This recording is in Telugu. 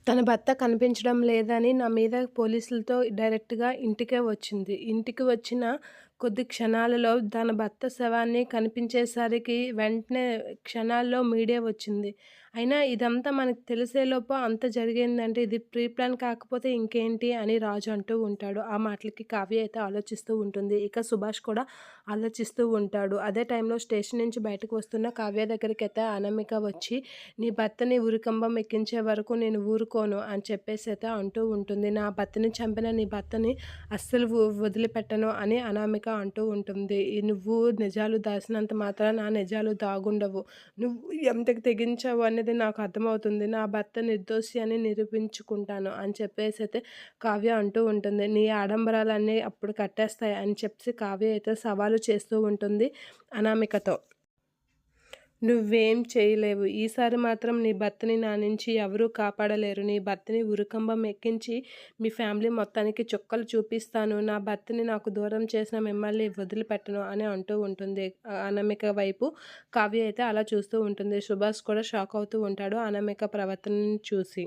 తన భర్త కనిపించడం లేదని నా మీద పోలీసులతో డైరెక్ట్‌గా ఇంటికే వచ్చింది. ఇంటికి వచ్చిన కొద్ది క్షణాలలో తన భర్త శవాన్ని కనిపించేసరికి వెంటనే క్షణాల్లో మీడియా వచ్చింది. అయినా ఇదంతా మనకు తెలిసేలోపు అంత జరిగిందంటే ఇది ప్రీ ప్లాన్ కాకపోతే ఇంకేంటి అని రాజు అంటూ ఉంటాడు. ఆ మాటలకి కావ్య అయితే ఆలోచిస్తూ ఉంటుంది. ఇక సుభాష్ కూడా ఆలోచిస్తూ ఉంటాడు. అదే టైంలో స్టేషన్ నుంచి బయటకు వస్తున్న కావ్య దగ్గరికైతే అనామిక వచ్చి నీ భర్తని ఉరికంబం ఎక్కించే వరకు నేను ఊరుకోను అని చెప్పేసైతే అంటూ ఉంటుంది. నా భర్తని చంపిన నీ భర్తని అస్సలు వదిలిపెట్టను అని అనామిక అంటూ ఉంటుంది. నువ్వు నిజాలు దాచినంత మాత్రాన నా నిజాలు దాగుండవు. నువ్వు ఎంతకు తెగించావు అనేది నాకు అర్థమవుతుంది. నా భర్త నిర్దోషి అని నిరూపించుకుంటాను అని చెప్పేసైతే కావ్య అంటూ ఉంటుంది. నీ ఆడంబరాలన్నీ అప్పుడు కట్టేస్తాయి అని చెప్పి కావ్య అయితే సవాలు చేస్తూ ఉంటుంది అనామికతో. నువ్వేం చేయలేవు. ఈసారి మాత్రం నీ భర్తని నా నుంచి ఎవరూ కాపాడలేరు. నీ భర్తని ఉరికంబం ఎక్కించి మీ ఫ్యామిలీ మొత్తానికి చుక్కలు చూపిస్తాను. నా భర్తని నాకు దూరం చేసిన మిమ్మల్ని వదిలిపెట్టను అని అంటూ ఉంటుంది. అనామిక వైపు కావ్య అయితే అలా చూస్తూ ఉంటుంది. సుభాష్ కూడా షాక్ అవుతూ ఉంటాడు అనామిక ప్రవర్తనని చూసి.